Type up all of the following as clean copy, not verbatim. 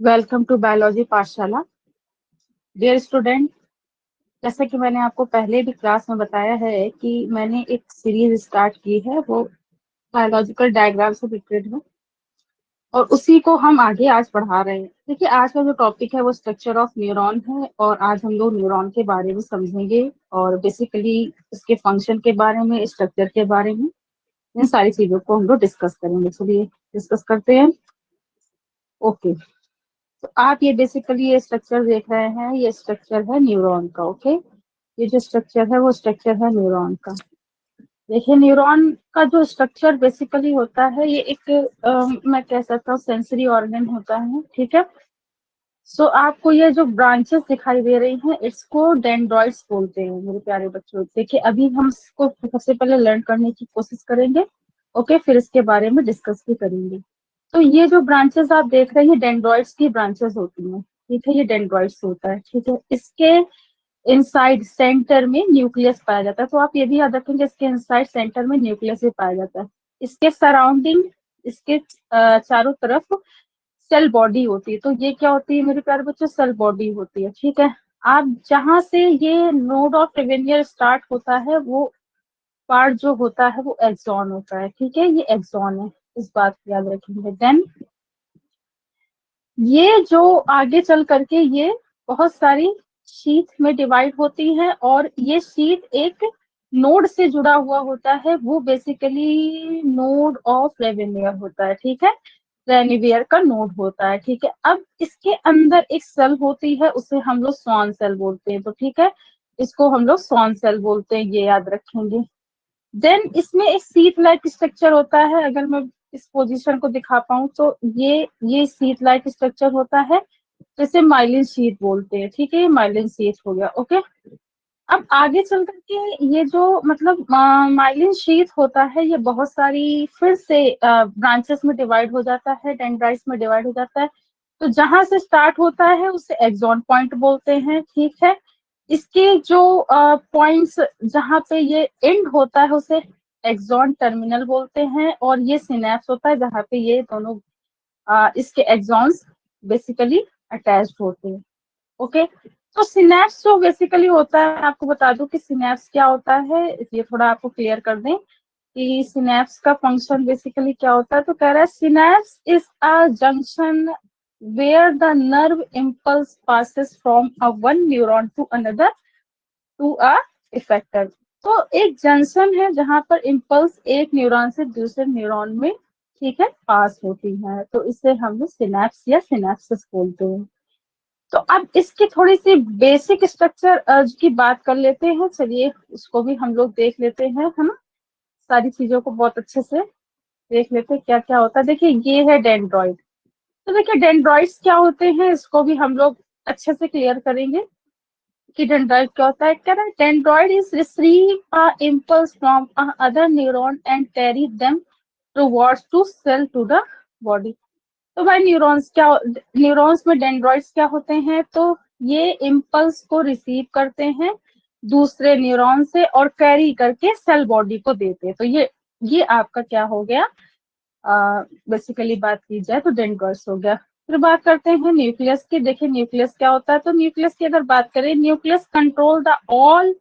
Welcome to biology पाठशाला। Dear student, जैसा कि मैंने आपको पहले भी क्लास में बताया है कि मैंने एक सीरीज स्टार्ट की है, वो बायोलॉजिकल डायग्राम से रिलेटेड है और उसी को हम आगे आज बढ़ा रहे हैं। देखिए, आज का जो टॉपिक है वो स्ट्रक्चर ऑफ न्यूरॉन है और आज हम लोग न्यूरॉन के बारे में समझेंगे और बेसिकली इसके फंक्शन के बारे में, स्ट्रक्चर के बारे में, इन सारी चीजों को हम लोग डिस्कस करेंगे। चलिए डिस्कस करते हैं। ओके, तो आप ये बेसिकली ये स्ट्रक्चर देख रहे हैं, ये स्ट्रक्चर है न्यूरॉन का। ओके, ये जो स्ट्रक्चर है वो स्ट्रक्चर है न्यूरॉन का। देखिए, न्यूरॉन का जो स्ट्रक्चर बेसिकली होता है, ये एक मैं कह सकता हूँ सेंसरी ऑर्गन होता है। ठीक है। सो आपको ये जो ब्रांचेस दिखाई दे रही हैं, इसको डेंड्रॉइड्स बोलते हैं मेरे प्यारे बच्चों। देखिए, अभी हम इसको सबसे पहले लर्न करने की कोशिश करेंगे। ओके, फिर इसके बारे में डिस्कस भी करेंगे। तो ये जो ब्रांचेस आप देख रहे हैं, डेंड्रॉइड्स की ब्रांचेस होती हैं। ठीक है, ये डेंड्रॉइड्स होता है। ठीक है, इसके इनसाइड सेंटर में न्यूक्लियस पाया जाता है। तो आप ये भी याद रखेंगे, इसके इनसाइड सेंटर में न्यूक्लियस भी पाया जाता है। इसके सराउंडिंग, इसके चारों तरफ सेल बॉडी होती है। तो ये क्या होती है मेरे प्यारे बच्चों? सेल बॉडी होती है। ठीक है। आप जहां से ये नोड ऑफ रेवेनियर स्टार्ट होता है, वो पार्ट जो होता है वो एक्सॉन होता है। ठीक है, ये एक्सॉन है, इस बात को याद रखेंगे। देन ये जो आगे चल करके ये बहुत सारी शीट में डिवाइड होती है और ये शीट एक नोड से जुड़ा हुआ होता है, वो बेसिकली नोड ऑफ रेवेनियर होता है। ठीक है, रेनिवियर का नोड होता है। ठीक है, अब इसके अंदर एक सेल होती है, उसे हम लोग स्वान सेल बोलते हैं। तो ठीक है, इसको हम लोग स्वान सेल बोलते हैं, ये याद रखेंगे। देन इसमें एक सीट लाइक स्ट्रक्चर होता है। अगर मैं इस पोजीशन को दिखा पाऊं तो ये सीट लाइक स्ट्रक्चर होता है, जैसे माइलिन शीट बोलते हैं। ठीक है, ये माइलिन शीट हो गया। ओके, अब आगे चल करके ये जो मतलब माइलिन शीट होता है, ये बहुत सारी फिर से ब्रांचेस में डिवाइड हो जाता है, डेंड्राइट्स में डिवाइड हो जाता है। तो जहां से स्टार्ट होता है उसे एक्सॉन पॉइंट बोलते हैं। ठीक है, इसके जो पॉइंट्स जहां पे ये एंड होता है उसे एक्सॉन टर्मिनल बोलते हैं और ये सिनेप्स होता है जहां पे ये दोनों इसके एक्सॉन्स बेसिकली अटैच्ड होते हैं। ओके, तो सिनेप्स जो बेसिकली होता है, मैं आपको बता दूं कि सिनेप्स क्या होता है, ये थोड़ा आपको क्लियर कर दें कि सिनेप्स का फंक्शन बेसिकली क्या होता है। तो कह रहा है synapse is a junction where the nerve impulse passes from a one neuron to another to a effector। तो एक जंक्शन है जहां पर इम्पल्स एक न्यूरॉन से दूसरे न्यूरॉन में, ठीक है, पास होती है। तो इसे हम सिनेप्स या सिनेप्सिस बोलते हैं। तो अब इसकी थोड़ी सी बेसिक स्ट्रक्चर की बात कर लेते हैं। चलिए उसको भी हम लोग देख लेते हैं, है ना। सारी चीजों को बहुत अच्छे से देख लेते हैं क्या क्या होता है। देखिए, ये है डेंड्रॉइड। तो देखिए, डेंड्रॉइड्स क्या होते हैं, इसको भी हम लोग अच्छे से क्लियर करेंगे कि डेंड्रॉइड क्या होता है। क्या है, dendroid is receive a impulse from other neuron and carry them towards to cell to the body. तो भाई न्यूरॉन्स क्या, न्यूरॉन्स में डेंड्रॉइड्स क्या होते हैं? तो ये इम्पल्स को रिसीव करते हैं दूसरे न्यूरॉन से और कैरी करके सेल बॉडी को देते हैं। तो ये आपका क्या हो गया, बेसिकली बात की जाए तो डेंड्रॉइड्स हो गया। फिर बात करते हैं न्यूक्लियस की। देखिए, न्यूक्लियस क्या होता है। तो न्यूक्लियस की अगर बात करें, nucleus control the all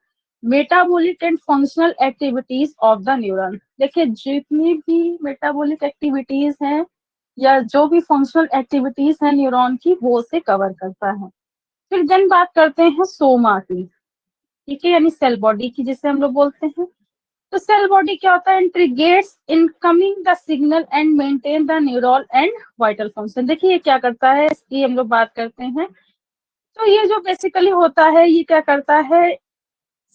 metabolic and functional activities of the neuron. देखिए, जितनी भी मेटाबॉलिक एक्टिविटीज हैं या जो भी फंक्शनल एक्टिविटीज है न्यूरॉन की, वो उसे कवर करता है। फिर देन बात करते हैं सोमा की। ठीक है, यानी सेल बॉडी की, जिसे हम लोग बोलते हैं। तो सेल बॉडी क्या होता है? Integrates incoming the signal and maintain the neural and vital function. देखिए, ये क्या करता है, इसकी हम लोग बात करते हैं। तो ये जो बेसिकली होता है, ये क्या करता है,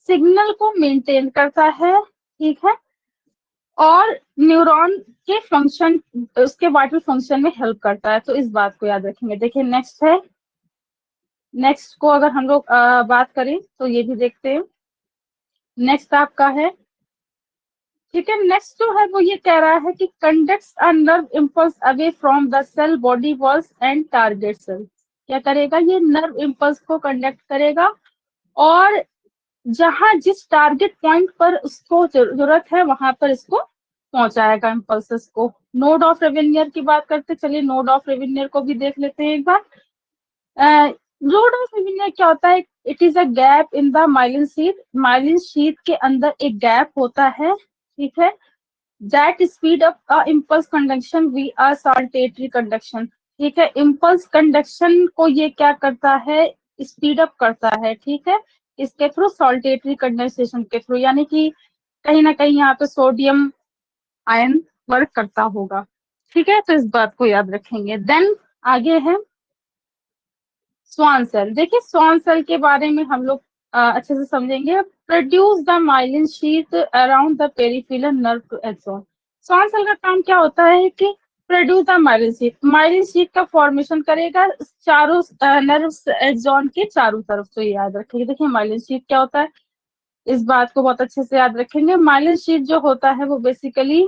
सिग्नल को मेंटेन करता है। ठीक है, और न्यूरॉन के फंक्शन, उसके वाइटल फंक्शन में हेल्प करता है। तो इस बात को याद रखेंगे। देखिए, नेक्स्ट है, नेक्स्ट को अगर हम लोग बात करें तो ये भी देखते हैं। नेक्स्ट आपका है, ठीक है, नेक्स्ट जो है वो ये कह रहा है कि conducts a nerve impulse away from the cell body walls and target cell. क्या करेगा? ये नर्व इम्पल्स को कंडक्ट करेगा और जहां जिस टारगेट पॉइंट पर उसको जरूरत है वहां पर इसको पहुंचाएगा इम्पल्सेस को। नोड ऑफ रेवेनियर की बात करते, चलिए नोड ऑफ रेवेनियर को भी देख लेते हैं एक बार। नोड ऑफ रेवेनियर क्या होता है? It is a gap in the myelin sheath. Myelin sheath के अंदर एक गैप होता है, ठीक है, that speed up impulse conduction via saltatory conduction. ठीक है, इम्पल्स कंडक्शन को ये क्या करता है? स्पीड अप करता है, ठीक है, इसके थ्रू, सॉल्टेटरी कंडेंसेशन के थ्रू, यानी कि कहीं ना कहीं यहाँ पे सोडियम आयन वर्क करता होगा। ठीक है, तो इस बात को याद रखेंगे। देन आगे है स्वान सेल। देखिए स्वान सेल के बारे में हम लोग अच्छे से समझेंगे। Produce the myelin sheath around the peripheral nerve to axon. Schwann cell का काम क्या होता है कि produce the myelin sheath, myelin sheath का फॉर्मेशन करेगा चारों नर्व एक्सॉन के चारों तरफ। तो ये याद रखेंगे। देखिए माइलिन शीथ क्या होता है, इस बात को बहुत अच्छे से याद रखेंगे। माइलिन शीथ जो होता है वो basically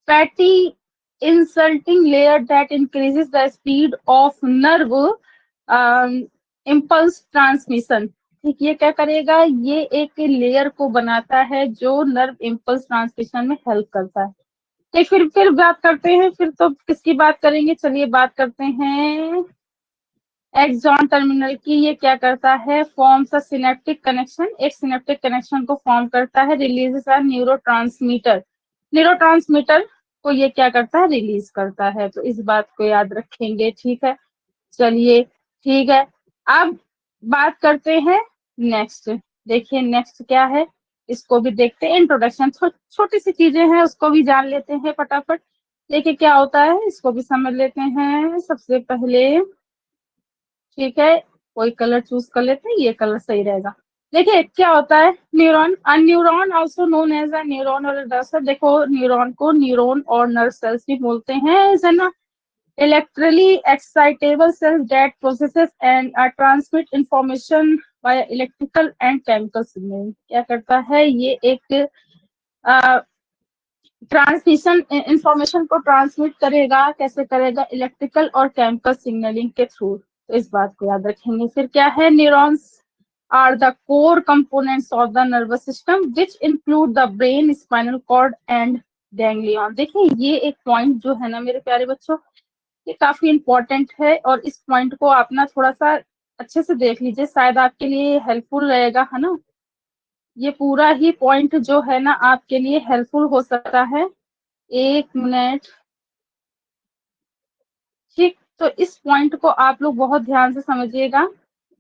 fatty insulting layer that increases the speed of nerve impulse transmission। ठीक, ये क्या करेगा? ये एक लेयर को बनाता है जो नर्व इम्पल्स ट्रांसमिशन में हेल्प करता है। तो फिर बात करते हैं, फिर तो किसकी बात करेंगे, चलिए बात करते हैं एक्सॉन टर्मिनल की। ये क्या करता है? फॉर्म्स अ सिनेप्टिक कनेक्शन, एक सिनेप्टिक कनेक्शन को फॉर्म करता है, रिलीजेस अ न्यूरोट्रांसमीटर, न्यूरोट्रांसमीटर को ये क्या करता है? रिलीज करता है। तो इस बात को याद रखेंगे, ठीक है। चलिए ठीक है, अब बात करते हैं नेक्स्ट। देखिए नेक्स्ट क्या है, इसको भी देखते हैं। इंट्रोडक्शन, छोटी सी चीजें हैं, उसको भी जान लेते हैं फटाफट। देखिए क्या होता है, इसको भी समझ लेते हैं सबसे पहले। ठीक है, कोई कलर चूज कर लेते हैं, ये कलर सही रहेगा। देखिए क्या होता है neuron, neuron also known as a neuron और नर्व सेल। देखो न्यूरॉन को न्यूरॉन और नर्व सेल्स भी बोलते हैं, है ना। Electrically excitable cells that processes and transmit information by electrical and chemical signal. क्या करता है ये? एक ट्रांसमिशन, इंफॉर्मेशन को ट्रांसमिट करेगा, कैसे करेगा? इलेक्ट्रिकल और केमिकल सिग्नलिंग के थ्रू। तो इस बात को याद रखेंगे। फिर क्या है? Neurons are the core components of the nervous system which include the brain, spinal cord and ganglion. देखिए ये एक पॉइंट जो है ना मेरे प्यारे बच्चों, ये काफी इंपॉर्टेंट है, और इस पॉइंट को आप ना थोड़ा सा अच्छे से देख लीजिए, शायद आपके लिए हेल्पफुल रहेगा, है ना। ये पूरा ही पॉइंट जो है ना आपके लिए हेल्पफुल हो सकता है। एक मिनट, ठीक, तो इस पॉइंट को आप लोग बहुत ध्यान से समझिएगा,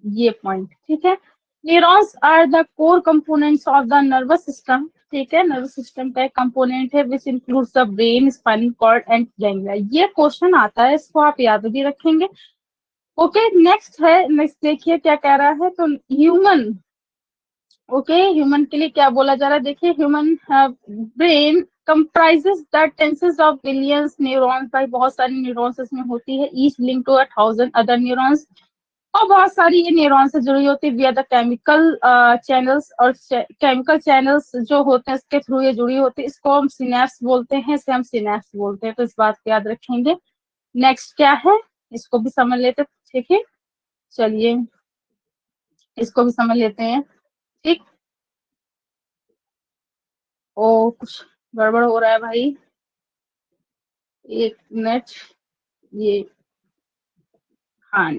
ये पॉइंट, ठीक है। Neurons are the core components of the nervous system. ठीक है, नर्वस सिस्टम का एक कंपोनेंट है which includes the brain, spinal cord and ganglia. ये क्वेश्चन आता है, इसको आप याद भी रखेंगे। ओके, नेक्स्ट है, नेक्स्ट देखिए क्या कह रहा है। तो ह्यूमन, ओके, ह्यूमन के लिए क्या बोला जा रहा है? देखिए human brain comprises the tenses of billions neurons. भाई बहुत सारी न्यूरॉन्स इसमें होती है, each link to 1000 other neurons, और बहुत सारी ये न्यूरॉन से जुड़ी होती है विया द केमिकल चैनल्स, और केमिकल चैनल्स जो होते हैं इसके थ्रू ये जुड़ी होती है। इसको हम सिनेप्स बोलते हैं, इसे हम सिनेप्स बोलते हैं। तो इस बात को याद रखेंगे। नेक्स्ट क्या है, इसको भी समझ लेते, ठीक है, चलिए इसको भी समझ लेते हैं, ठीक। ओ कुछ गड़बड़ हो रहा है भाई, एक मिनट, ये, हाँ,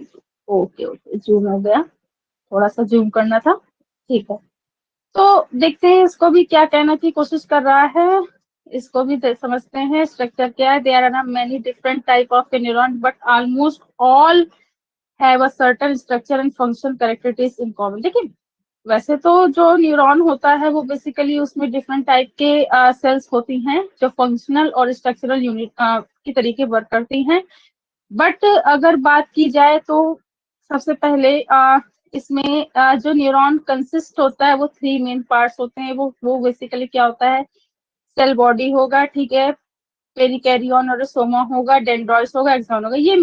ओके ओके, जूम हो गया, थोड़ा सा जूम करना था, ठीक है। तो देखते हैं इसको भी क्या कहने की कोशिश कर रहा है, इसको भी समझते हैं। स्ट्रक्चर क्या है? There are many different type of neuron but almost all have a certain structure and function characteristics in common. देखिए वैसे तो जो न्यूरॉन होता है वो बेसिकली उसमें डिफरेंट टाइप के सेल्स होती हैं जो फंक्शनल और स्ट्रक्चरल यूनिट की तरीके वर्क करती हैं। बट अगर बात की जाए तो सबसे पहले इसमें जो न्यूरॉन कंसिस्ट होता है वो 3 मेन पार्ट्स होते हैं। वो बेसिकली क्या होता है? सेल बॉडी होगा, ठीक है, पेरिकैरियन और सोमा होगा, डेंड्रॉइड्स होगा, एक्सॉन होगा। ये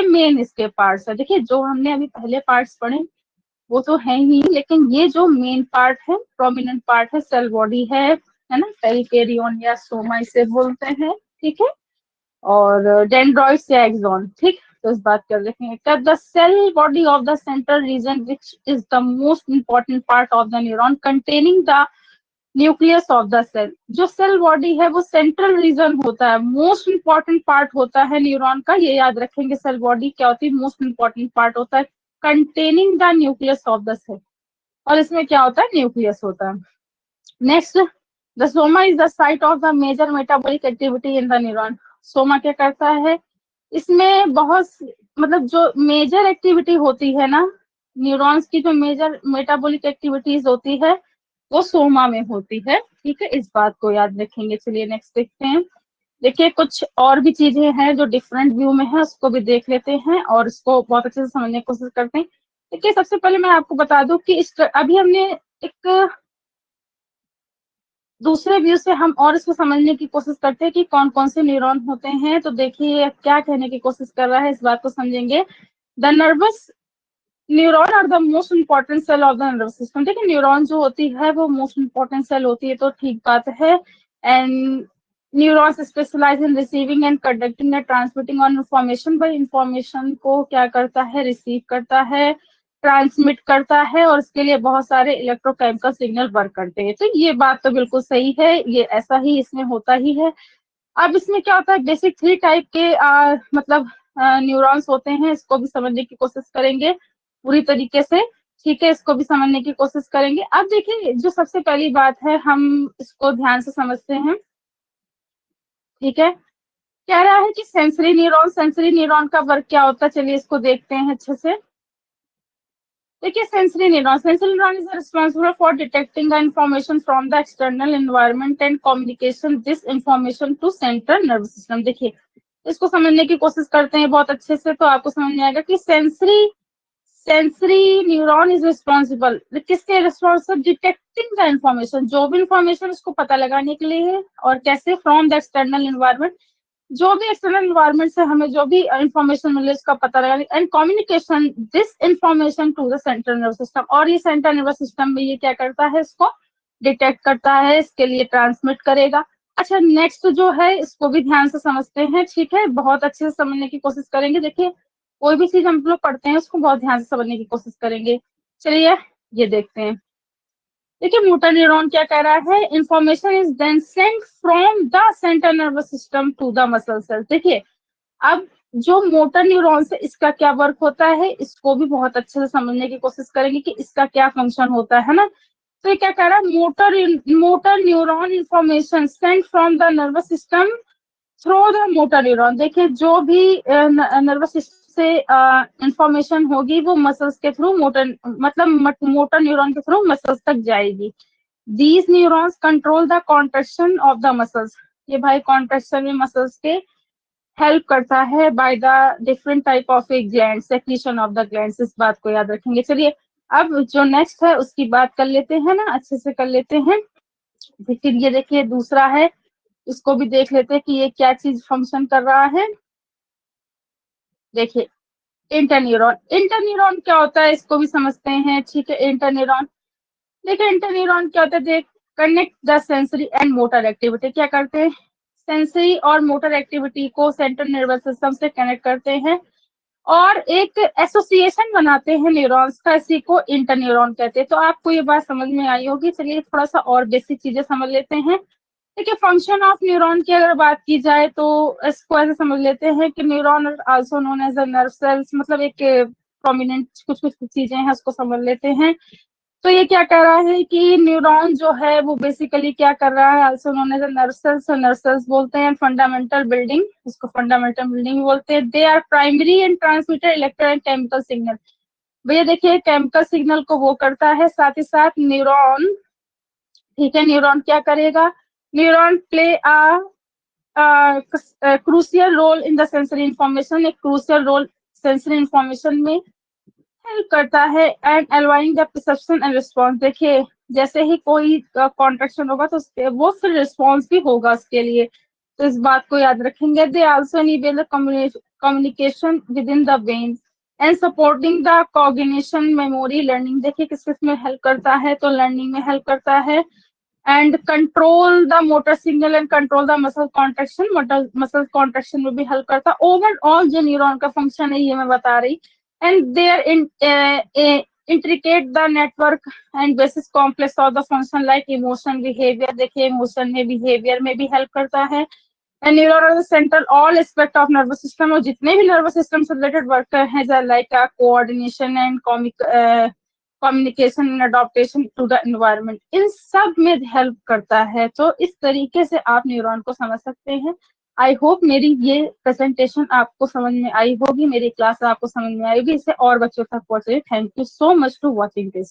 मेन इसके पार्ट्स है। देखिए जो हमने अभी पहले पार्ट्स पढ़े वो तो है ही, लेकिन ये जो मेन पार्ट है, प्रोमिनेंट पार्ट है, सेल बॉडी है ना, पेरिकैरियन या सोमा इसे बोलते हैं, ठीक है, और डेंड्रॉइड्स या एक्सॉन, ठीक। तो इस बात कर रखेंगे। The cell body of the central region which is the most important part of the neuron containing the nucleus of the cell, जो सेल बॉडी है वो सेंट्रल रीजन होता है, मोस्ट इंपॉर्टेंट पार्ट होता है न्यूरॉन का, ये याद रखेंगे। सेल बॉडी क्या होती है, मोस्ट इंपॉर्टेंट पार्ट होता है containing the nucleus of the cell, और इसमें क्या होता है, न्यूक्लियस होता है। Next, the soma is the site of the major metabolic activity in the neuron. Soma क्या करता है, इसमें बहुत मतलब जो मेजर एक्टिविटी होती है ना न्यूरॉन्स की, जो मेजर मेटाबॉलिक एक्टिविटीज होती है वो सोमा में होती है, ठीक है, इस बात को याद रखेंगे। चलिए नेक्स्ट देखते हैं। देखिए कुछ और भी चीजें हैं जो डिफरेंट व्यू में है, उसको भी देख लेते हैं और इसको बहुत अच्छे से समझने की कोशिश करते हैं। देखिए सबसे पहले मैं आपको बता दूं कि अभी हमने एक दूसरे व्यू से हम और इसको समझने की कोशिश करते हैं कि कौन कौन से न्यूरॉन होते हैं। तो देखिए क्या कहने की कोशिश कर रहा है, इस बात को समझेंगे। The nervous neuron are the most important cell of the nervous system. देखिए न्यूरॉन जो होती है वो मोस्ट इंपॉर्टेंट सेल होती है, तो ठीक बात है। And neurons specialise in receiving and conducting and transmitting on information. भाई इंफॉर्मेशन को क्या करता है, रिसीव करता है, ट्रांसमिट करता है, और इसके लिए बहुत सारे इलेक्ट्रोकेमिकल सिग्नल वर्क करते हैं। तो ये बात तो बिल्कुल सही है, ये ऐसा ही इसमें होता ही है। अब इसमें क्या होता है, बेसिक 3 टाइप के मतलब न्यूरॉन्स होते हैं, इसको भी समझने की कोशिश करेंगे पूरी तरीके से, ठीक है, इसको भी समझने की कोशिश करेंगे। अब देखिए जो सबसे पहली बात है, हम इसको ध्यान से समझते हैं, ठीक है। कह रहा है कि सेंसरी न्यूरॉन का वर्क क्या होता है, चलिए इसको देखते हैं अच्छे से। देखिए sensory neuron is responsible for detecting the information from the external environment and communication this information to central nervous system. देखिए इसको समझने की कोशिश करते हैं बहुत अच्छे से, तो आपको समझ में आएगा कि सेंसरी न्यूरॉन इज रिस्पॉन्सिबल, किसके रिस्पॉन्सिबल, डिटेक्टिंग द इंफॉर्मेशन, जो भी इंफॉर्मेशन उसको पता लगाने के लिए है, और कैसे, फ्रॉम द एक्सटर्नल एनवायरनमेंट, जो भी एक्सटर्नल एनवायरनमेंट से हमें जो भी इंफॉर्मेशन मिले उसका पता लगाने, and communication this information to the central nervous system, और ये सेंट्रल नर्वस सिस्टम में ये क्या करता है, इसको डिटेक्ट करता है, इसके लिए ट्रांसमिट करेगा। अच्छा नेक्स्ट जो है इसको भी ध्यान से समझते हैं, ठीक है, बहुत अच्छे से समझने की कोशिश करेंगे। देखिए कोई भी चीज हम लोग पढ़ते हैं उसको बहुत ध्यान से समझने की कोशिश करेंगे। चलिए ये देखते हैं। देखिए मोटर न्यूरॉन क्या कह रहा है, information is then sent from the central nervous system to the muscle cell. देखिए अब जो मोटर न्यूरॉन से इसका क्या वर्क होता है, इसको भी बहुत अच्छे से समझने की कोशिश करेंगे कि इसका क्या फंक्शन होता है ना। तो ये क्या कह रहा है, motor neuron information Saint from the nervous system through the motor neuron. देखिए जो भी नर्वस सिस्टम से इंफॉर्मेशन होगी वो मसल्स के थ्रू, मोटर न्यूरॉन के थ्रू मसल्स तक जाएगी। These neurons control the contraction of the muscles. ये भाई कॉन्ट्रैक्शन में मसल्स के हेल्प करता है by the different type of gland, secretion of the glands, इस बात को याद रखेंगे। चलिए अब जो नेक्स्ट है उसकी बात कर लेते हैं ना, अच्छे से कर लेते हैं। फिर ये देखिए दूसरा है, इसको भी देख लेते हैं कि ये क्या चीज फंक्शन कर रहा है। देखिए इंटरन्यूरॉन क्या होता है इसको भी समझते हैं, ठीक है। इंटरन्यूरॉन, देखिए इंटरन्यूरॉन क्या होता है, देख connect the sensory and motor activity. क्या करते हैं, सेंसरी और मोटर एक्टिविटी को सेंट्रल नर्वस सिस्टम से कनेक्ट करते हैं और एक एसोसिएशन बनाते हैं न्यूरॉन्स का, इसी को इंटरन्यूरॉन कहते हैं। तो आपको ये बात समझ में आई होगी। चलिए थोड़ा सा और बेसिक चीजें समझ लेते हैं। देखिए फंक्शन ऑफ न्यूरॉन की अगर बात की जाए तो इसको ऐसे समझ लेते हैं कि neuron also known as a nerve cells, मतलब एक प्रोमिनेंट कुछ कुछ चीजें हैं उसको समझ लेते हैं। तो ये क्या कह रहा है कि न्यूरॉन जो है वो बेसिकली क्या कर रहा है, also known as a nerve cells बोलते हैं, फंडामेंटल बिल्डिंग, इसको फंडामेंटल बिल्डिंग बोलते हैं। They are primary and transmitter electro and chemical signal. भैया देखिए केमिकल सिग्नल को वो करता है, साथ ही साथ न्यूरॉन, ठीक है, न्यूरॉन क्या करेगा, neuron play crucial role in the sensory information, एक क्रूशियल रोल सेंसरी इंफॉर्मेशन में हेल्प करता है, and allowing the perception and response. देखिए जैसे ही कोई कॉन्ट्रैक्शन होगा तो वो फिर रिस्पॉन्स भी होगा उसके लिए, तो इस बात को याद रखेंगे। They also enable communication with in the brain and supporting the cognition, memory, learning. देखिए किस किस में हेल्प करता है, तो लर्निंग में हेल्प करता है, and control the motor signal and control the muscle contraction, muscle contraction में भी हेल्प करता है। ओवरऑल जो न्यूरॉन का फंक्शन है ये मैं बता रही, and their intricate the network and basis complex of the function like emotion behaviour, देखिए इमोशन में बिहेवियर में भी हेल्प करता है। And neuron are the central all aspect of nervous system, और जितने भी नर्वस सिस्टम से रिलेटेड वर्क हैं like coordination and communication and adaptation to the environment, इन सब में हेल्प करता है। तो इस तरीके से आप न्यूरॉन को समझ सकते हैं। आई होप मेरी ये प्रेजेंटेशन आपको समझ में आई होगी, मेरी क्लास आपको समझ में आएगी, इसे और बच्चों तक पहुंचे। Thank you so much to watching this.